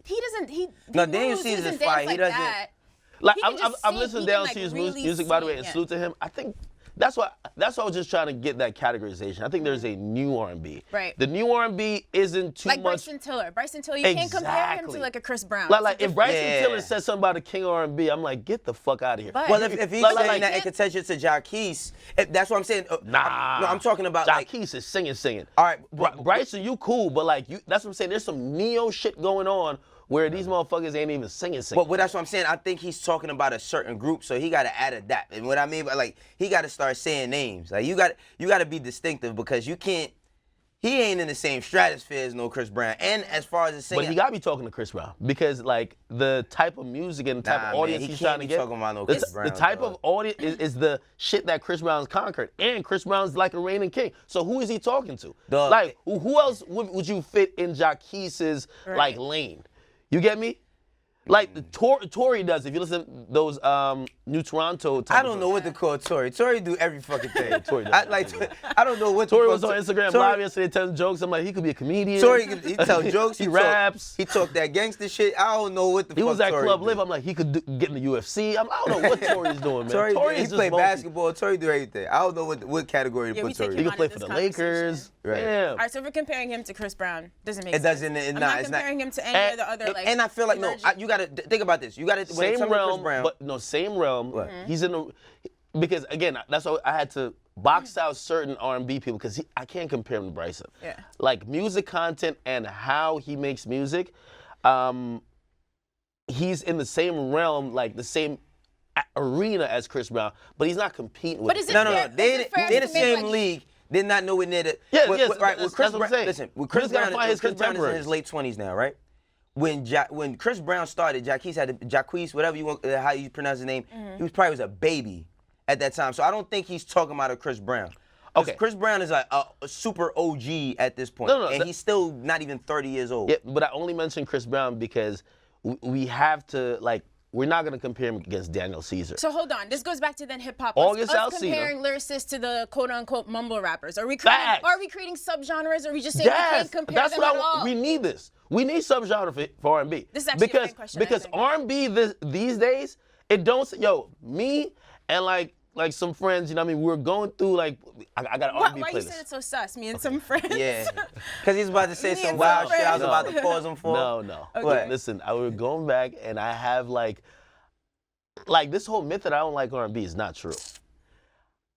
He doesn't. No, he Daniel moves, he Caesar's doesn't fire. dance He like doesn't- that. Like, He can just I'm sing. listening He down can, to his like, really music, by the way, sing, and yeah. salute to him. I think that's why I was just trying to get that categorization. I think there's a new R&B. Right. The new R&B isn't too Like much. Bryson Tiller. Bryson Tiller, you can't compare him Exactly. to like a Chris Brown. Like if Bryson Yeah. Tiller said something about a king of R&B, I'm like, get the fuck out of here. But- Well, if he's saying that in contention to Jacquees, that's what I'm saying. Nah. No, I'm talking about like. Jacquees is singing. All right, Bryson, you cool, but like that's what I'm saying. There's some neo shit going on where these motherfuckers ain't even singing. But that's what I'm saying. I think he's talking about a certain group, so he got to add that. And what I mean by like, he got to start saying names. Like you got to be distinctive, because you can't. He ain't in the same stratosphere as no Chris Brown. And as far as the singing, But he gotta be talking to Chris Brown, because like the type of music and the type Nah, of man, audience he he's can't trying to be get. talking about no the, Chris Brown, the type dog. of audience is the shit that Chris Brown's conquered, and Chris Brown's like a reigning king. So who is he talking to? Dog. Like who else would you fit in Jacquees' like lane? You get me? Like the Tory does. If you listen to those New Toronto. I don't know what to call Tory. Tory do every fucking thing. Tory does. I don't know what. Tory to was call on Instagram Tory- live yesterday telling jokes. I'm like, he could be a comedian. Tory, he tell jokes. He talk- raps. He talk that gangster shit. I don't know what the He fuck was at Tory Club do. Live. I'm like, he could get in the UFC. I don't know what Tory's doing, man. Tory, he is play just multi- basketball. Tory do everything. I don't know what category to Yeah, we put take Tory. He in. could play in for this the Lakers. Right. Damn. All right, so if we're comparing him to Chris Brown, doesn't make It sense. doesn't. I'm Nah, not it's not. comparing him to any of the other like. And I feel like no. emerging- You gotta think about this. You gotta when it Same comes to Chris realm, Brown. but no, same realm. What? He's in the because again, that's why I had to box out certain R&B people because I can't compare him to Bryson. Yeah. Like music content and how he makes music, he's in the same realm, like the same arena as Chris Brown, but he's not competing with. But is it no. fair- They're is it fair in the to make, same like- league. They're not nowhere near the. Yes, with, yes, with, right, that's with Chris what I'm Brown, saying. listen, with Chris Chris gotta Brown, find his Chris Brown is in contemporaries. his late 20s now, right? When Chris Brown started, Jacquees, whatever you want, how you pronounce his name, he probably was a baby at that time. So I don't think he's talking about a Chris Brown. Okay. Chris Brown is a super OG at this point, and he's still not even 30 years old. Yeah, but I only mentioned Chris Brown because we have to, like, we're not going to compare him against Daniel Caesar. So hold on. This goes back to then hip hop. August Us Alsina. comparing lyricists to the quote unquote mumble rappers. Are we creating subgenres, or are we just saying we can't compare that's them what at all? We need this. We need subgenre for R&B. This is actually a great question, I Because think. R&B these days, it don't. Yo, me and like some friends, you know what I mean? We're going through like I got an R&B Why playlist. you said it so sus? Me and some friends. Yeah, because he's about to say Me some and wild some shit. I was friends. about to pause him for. No. Okay. Listen, I was going back and I have like this whole myth that I don't like R&B is not true.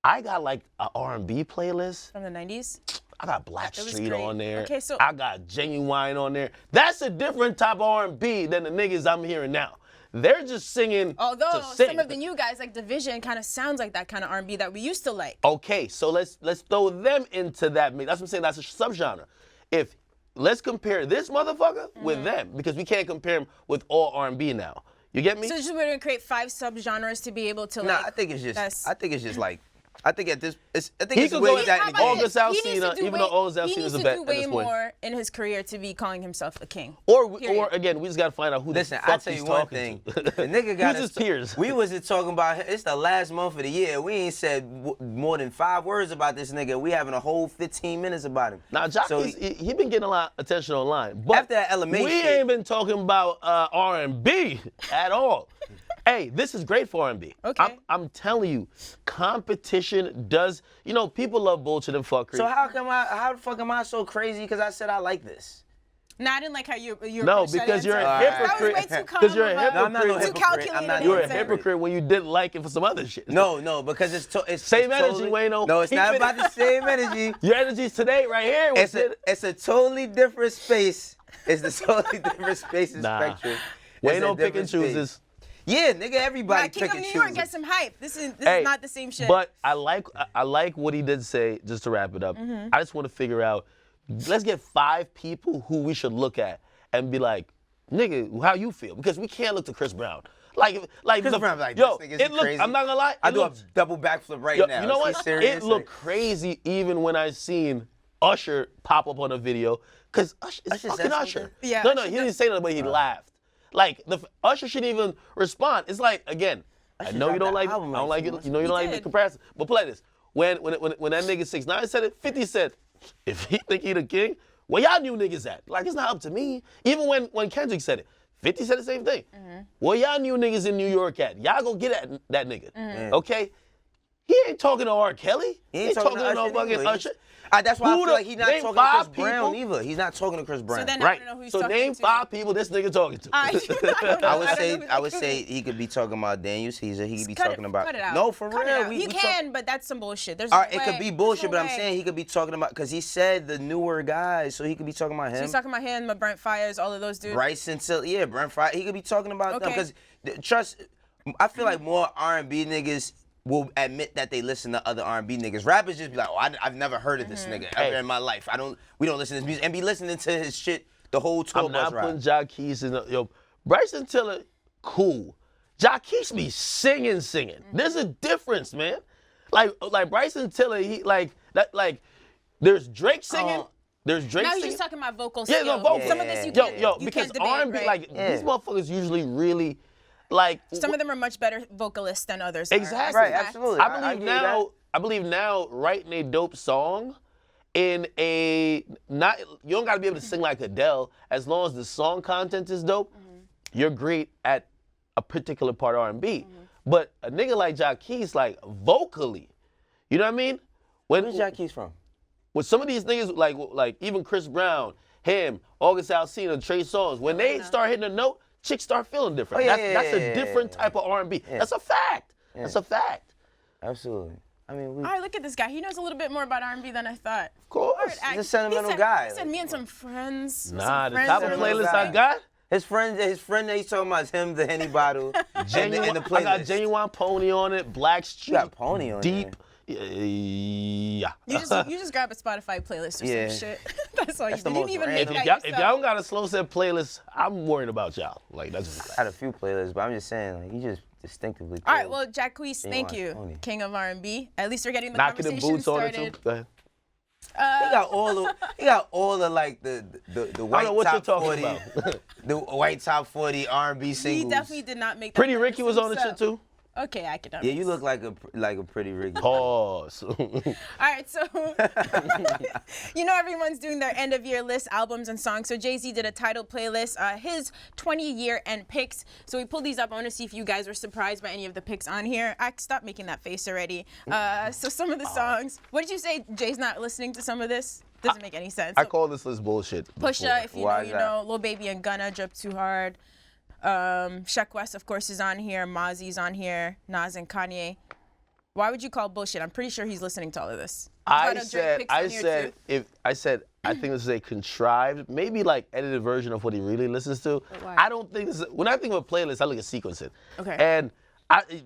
I got like an R&B playlist. From the 90s? I got Blackstreet on there. Okay, so I got Genuine on there. That's a different type of R&B than the niggas I'm hearing now. They're just singing although to sing. some of the new guys like Division kind of sounds like that kind of R&B that we used to like. Okay, so let's throw them into that mix. That's what I'm saying. That's a subgenre. Let's compare this motherfucker with them, because we can't compare him with all R&B now. You get me? So just we're gonna create 5 subgenres to be able to Nah, like. I think it's just. that's- I think it's just like. I think at this. I think He it's could way go that with nigga. August He needs to Alsina, do even way- though August he Alsina needs is a to vet do at way this point. more in his career to be calling himself a king. Or Period. again, we just gotta find out who Listen, the fuck I tell he's you one talking thing. to. The nigga got Who's his peers? We wasn't talking about. It's the last month of the year. We ain't said more than 5 words about this nigga. We having a whole 15 minutes about him. Now, So Jacquees, he been getting a lot of attention online. But After that LMA we shit- ain't been talking about R&B at all. Hey, this is great for R&B. Okay. I'm telling you, competition does. You know, people love bullshit and fuckery. So how the fuck am I so crazy? Because I said I like this. No, I didn't like how you No, because you're a hypocrite. That was way too Because you're a calm. No, I'm not no hypocrite. Too hypocrite. I'm not calculated. no You're a Answer. hypocrite when you didn't like it for some other shit. No, because it's Same energy, totally, Wayno. No, it's Keep not it- about the same energy. Your energy's today right here. It's a totally different space. It's the totally different space and Nah. spectrum. It's a Wayno pick and different space. chooses. Yeah, nigga, everybody King pick of and New York, chooses. get some hype. This is Hey, not the same shit. But I like what he did say, just to wrap it up. I just want to figure out, let's get 5 people who we should look at and be like, nigga, how you feel? Because we can't look to Chris Brown. Like Chris Brown, like, yo, this nigga's it looked, crazy. I'm not gonna lie. I it do a looked- double backflip right yo, now. You know Is he what? serious? It looked crazy even when I seen Usher pop up on a video. Because Usher is Usher fucking said Usher. something? Yeah, No, Usher he didn't say nothing, but he laughed. Like, Usher shouldn't even respond. It's like, again, I Usher know you dropped don't the like it. I album don't like like it. 2 months You know you don't He like the did. comparison. But play this. When that nigga 6ix9ine said it, 50 said, if he think he the king, where y'all new niggas at? Like, it's not up to me. Even when Kendrick said it, 50 said the same thing. Where y'all new niggas in New York at? Y'all go get at that nigga. Okay? He ain't talking to R. Kelly. He ain't talking to no Usher fucking either. Usher. That's why I Who feel like he's not name talking to Chris 5 Brown people? either. He's not talking to Chris Brown. So then I Right. don't know who he's So talking name to. 5 people this nigga talking to. I I would say he could be talking about Daniel Caesar. He could be talking about. Cut it out. No, for Cut it real. out. He can, but that's some bullshit. There's All no right, it way. could be There's bullshit, no but I'm way. saying he could be talking about, because he said the newer guys, so he could be talking about him. He's talking about him, Brent Fires, all of those dudes. Bryson Tiller, yeah, Brent Fry. He could be talking about them, Okay. because trust. I feel like more R&B niggas will admit that they listen to other R&B niggas. Rappers just be like, oh, I've never heard of this nigga ever in my life. We don't listen to his music, and be listening to his shit the whole tour I'm bus not ride. putting Jacquees in the, yo, Bryson Tiller, cool. Jacquees be singing. There's a difference, man. Like Bryson Tiller, he like there's Drake singing. There's Drake Now he's singing. just talking about vocal Yeah, skill. no, vocal. Some of this you Yo, can't, you because can't debate, R&B, right? like these motherfuckers usually really, like. Some of them are much better vocalists than others. Exactly. Right, Fact. absolutely. I give you that. believe now writing a dope song in a not you don't gotta be able to sing like Adele, as long as the song content is dope, you're great at a particular part of R&B. But a nigga like Jacquees, like vocally, you know what I mean? Where's Jacquees from? With some of these niggas, like even Chris Brown, him, August Alsina, Trey Songz, when they start hitting a note, chicks start feeling different. Oh, yeah, that's a yeah, different type of R&B. That's a fact. That's a fact. Absolutely. I mean, All right, look at this guy. He knows a little bit more about R&B than I thought. Of course. He's a sentimental guy. He said me and some friends. Nah, some the friends type of that are playlist listening. I got. his friend that he's talking about is him, the Henny bottle, and the I playlist. got Genuine Pony on it, Blackstreet. You got Pony on Deep. there. Yeah. You just grab a Spotify playlist or Yeah. some shit. That's all That's you the did. You most didn't even random. make If that y'all yourself. don't got a slow set playlist, I'm worried about y'all. Like that's just I had a few playlists, but I'm just saying, like, you just distinctively. All right, chose. well, Jacquees, Then thank watch you, Tony. king of R&B. At least we're getting the knocking the conversation boots on it started. too. Go ahead. He got all the like the white I don't know what top you're talking 40, about. the white top 40 R&B He singles. definitely did not make that. Pretty list Ricky was on the himself. shit too. Okay, academics. Yeah, you look like a pretty Ricky. Pause. All right, so you know everyone's doing their end of year list, albums and songs. So Jay-Z did a title playlist, his 20-year end picks. So we pulled these up. I want to see if you guys were surprised by any of the picks on here. Stop making that face already. So some of the songs. What did you say? Jay's not listening to some of this? Doesn't make any sense. I call this list bullshit. Pusha, if you Why know, is you that? know. Lil Baby and Gunna, Drip Too Hard. Jacquees, of course, is on here. Mozzie's on here. Nas and Kanye. Why would you call bullshit? I'm pretty sure he's listening to all of this. I There's a lot of Drake said, picks I on here, said, too. I think this is a contrived, maybe like edited version of what he really listens to. why? I don't think this is, when I think of a playlist, I look at sequencing. Okay. And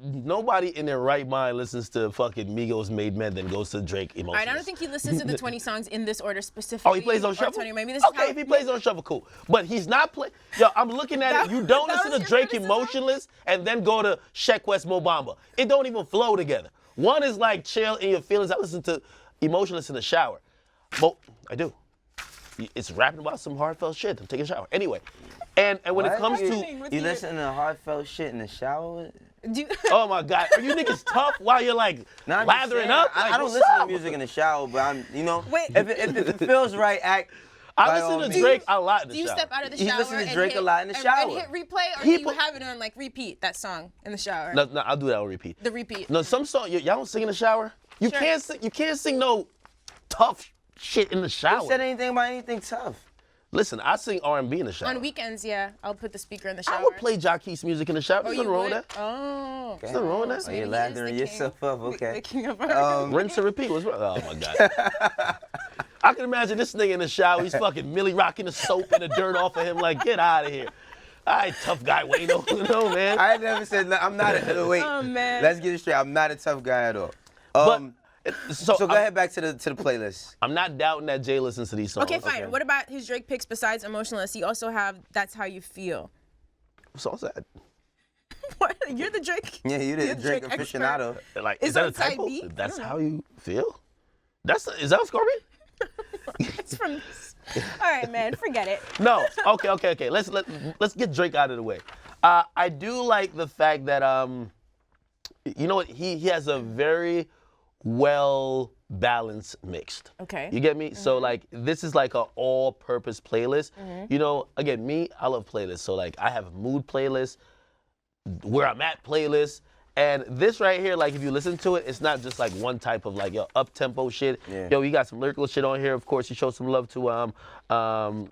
nobody in their right mind listens to fucking Migos Made Men, then goes to Drake Emotionless. All right, I don't think he listens to the 20 songs in this order specifically. Oh, he plays on or shuffle? 20, maybe this is Okay, how- if he plays on shuffle, cool. But he's not playing. Yo, I'm looking at That- it. You don't that listen was to your Drake criticism? Emotionless and then go to Jacquees Mo Bamba. It don't even flow together. One is like chill in your feelings. I listen to Emotionless in the shower. Well, I do. It's rapping about some heartfelt shit. I'm taking a shower. Anyway, and when it What? comes you, to, with you you? listen to heartfelt shit in the shower? Do you- oh my God, are you niggas tough while you're like Nah, I'm just lathering saying, up? I Like, don't what's listen up? to music in the shower, but I'm, you know, Wait. if it feels right, act. I by all listen to means. Drake a lot in the Do you shower. step out of the He shower listens to and Drake hit, a lot in the and shower. hit replay, or He do you put- have it on like repeat that song in the shower? No, I'll do that on repeat. The repeat. No, some song y'all don't sing in the shower. You Sure. can't sing. You can't sing no tough shit in the shower. Who said anything about anything tough? Listen, I sing R&B in the shower. On weekends, yeah, I'll put the speaker in the shower. I would play Jacquees music in the shower. Oh, There's you nothing wrong would? with that. Oh. There's nothing wrong with Oh, that. Maybe you're he is lathering the king. yourself up, The okay. king of R&B. Rinse and repeat. What's wrong? Oh my God. I can imagine this nigga in the shower. He's fucking Millie rocking the soap and the dirt off of him. Like, get out of here. All right, tough guy, Wayno. No, man. I never said no, I'm not a wait. Oh, man. Let's get it straight. I'm not a tough guy at all. But So go ahead back to the playlist. I'm not doubting that Jay listens to these songs. Okay, fine. What about his Drake picks besides Emotionless? You also have That's How You Feel. So sad. What? You're the Drake. Yeah, you You're did Drake expert. aficionado. Like, Is is that a on side typo? B? I That's don't know. how you feel? Is that a Scorpion? It's from this. All right, man. Forget it. No. Okay. Let's get Drake out of the way. I do like the fact that you know what, he has a very well balanced mixed. Okay. You get me? So like this is like a all-purpose playlist. You know, again, me, I love playlists. So like I have mood playlists, where I'm at playlists. And this right here, like if you listen to it, it's not just like one type of like up-tempo shit. Yeah. Yo, you got some lyrical shit on here. Of course, you show some love to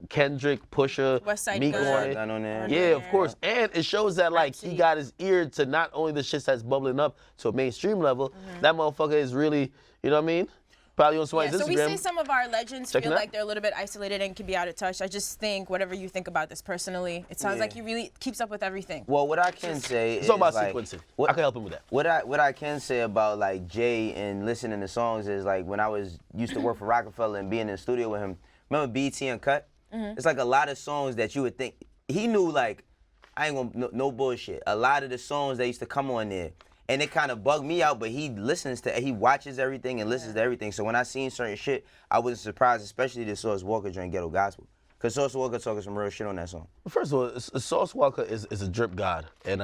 Kendrick, Pusha, West Side Meek Gun. on it. Gun on there. Yeah, of course. And it shows that like he Rhapsody. got his ear to not only the shit that's bubbling up to a mainstream level, that motherfucker is really, you know what I mean? Probably on Yeah, somebody's so we Instagram. say some of our legends Check feel it out. like they're a little bit isolated and can be out of touch. I just think whatever you think about this personally, it sounds Yeah. like he really keeps up with everything. Well, what I can say It's is all about like, sequencing. What, I can help him with that. What I can say about like Jay and listening to songs is like when I used to work for Rockefeller and being in the studio with him. Remember BET Uncut? It's like a lot of songs that you would think he knew. Like I ain't gonna no bullshit. A lot of the songs that used to come on there, and it kind of bugged me out. But he watches everything and listens to everything. So when I seen certain shit, I wasn't surprised, especially the Sauce Walker joint Ghetto Gospel, cause Sauce Walker talking some real shit on that song. First of all, Sauce Walker is a drip god, and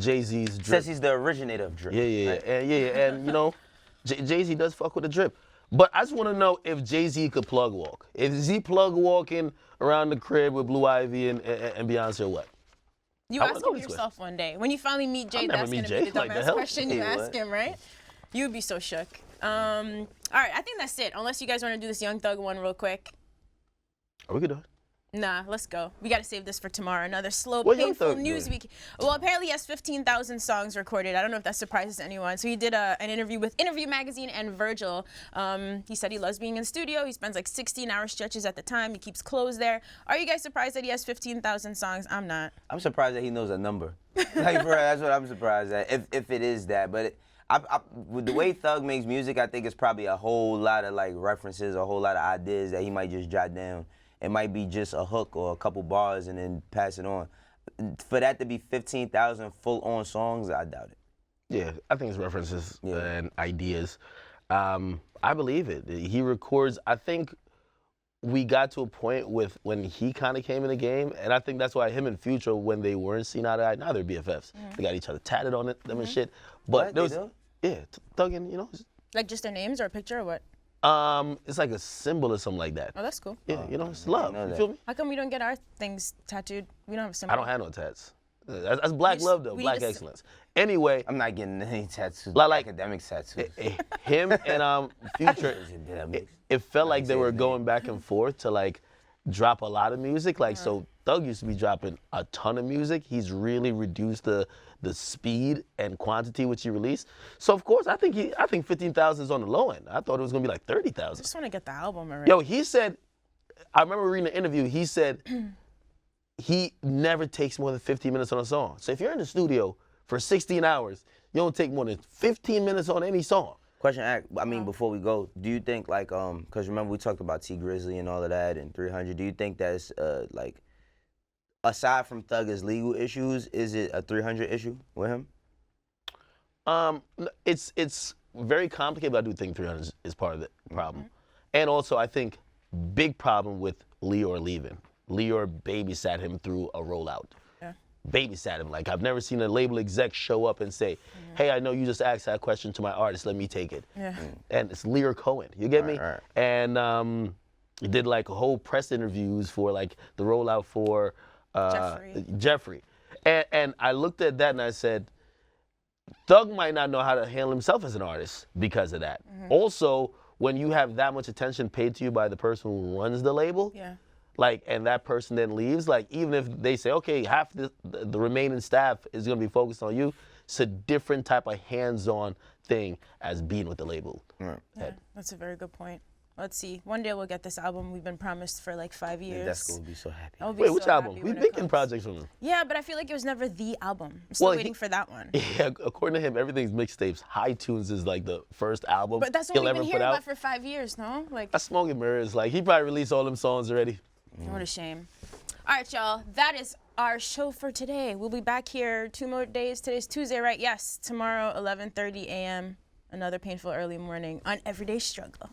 Jay-Z's drip. Says he's the originator of drip. Yeah, right? and you know, Jay-Z does fuck with the drip. But I just want to know if Jay-Z could plug walk. Is he plug walking around the crib with Blue Ivy and Beyonce or what? You I ask wanna know him this yourself one day. When you finally meet Jay, I'll never that's meet going to Jay. be the Like, the dumbass hell? question you Hey, ask what? him, right? You would be so shook. All right, I think that's it. Unless you guys want to do this Young Thug one real quick. We could do it. Nah, let's go. We got to save this for tomorrow. Another slow, What Young painful Thug news doing? week. Well, apparently he has 15,000 songs recorded. I don't know if that surprises anyone. So he did an interview with Interview Magazine and Virgil. He said he loves being in the studio. He spends like 16-hour stretches at the time. He keeps clothes there. Are you guys surprised that he has 15,000 songs? I'm not. I'm surprised that he knows a number. Like, bro, that's what I'm surprised at. If it is that, but With the way Thug makes music, I think it's probably a whole lot of like references, a whole lot of ideas that he might just jot down. It might be just a hook or a couple bars and then pass it on. For that to be 15,000 full-on songs, I doubt it. Yeah, I think it's references and ideas. I believe it. He records. I think we got to a point with when he kind of came in the game, and I think that's why him and Future, when they weren't seen eye to eye, now they're BFFs. They got each other tatted on them and shit. But there was, Thug and, you know. Like just their names or a picture or what? It's like a symbol or something like that. Oh, that's cool. Yeah, you know, it's love. You feel me? How come we don't get our things tattooed? We don't have a symbol. I don't have no tats. That's black love though, black excellence. Anyway, I'm not getting any tattoos. Like academic tattoos. Him and Future, it felt like they were going back and forth to like drop a lot of music. Like so, Thug used to be dropping a ton of music. He's really reduced the speed and quantity which he released. So of course, I think 15,000 is on the low end. I thought it was gonna be like 30,000. I just want to get the album already. Yo, he said, I remember reading an interview. He said he never takes more than 15 minutes on a song. So if you're in the studio for 16 hours, you don't take more than 15 minutes on any song. Question, I mean, before we go, do you think like, because remember we talked about T Grizzly and all of that and 300, do you think that's like, aside from Thug's legal issues, is it a 300 issue with him? It's very complicated, but I do think 300 is part of the problem. And also, I think big problem with Leor leaving. Leor babysat him through a rollout. Babysat him. Like, I've never seen a label exec show up and say, hey, I know you just asked that question to my artist, let me take it. And it's Leor Cohen, you get me? And he did like a whole press interviews for like the rollout for Jeffrey. And I looked at that and I said, Thug might not know how to handle himself as an artist because of that. Also, when you have that much attention paid to you by the person who runs the label, like, and that person then leaves, like, even if they say, okay, half the remaining staff is gonna be focused on you, it's a different type of hands-on thing as being with the label. Yeah, that's a very good point. Let's see. One day we'll get this album we've been promised for like 5 years. That's gonna be so happy. Wait, which album? We've been getting projects from him. Yeah, but I feel like it was never the album. I'm still waiting for that one. Yeah, according to him, everything's mixtapes. High Tunes is like the first album But that's what we've been hearing about for 5 years, no? Like, that's Smoke and Mirrors. Like, he probably released all them songs already. What a shame. All right, y'all. That is our show for today. We'll be back here 2 more days. Today's Tuesday, right? Yes. Tomorrow, 11:30 a.m. Another painful early morning on Everyday Struggle.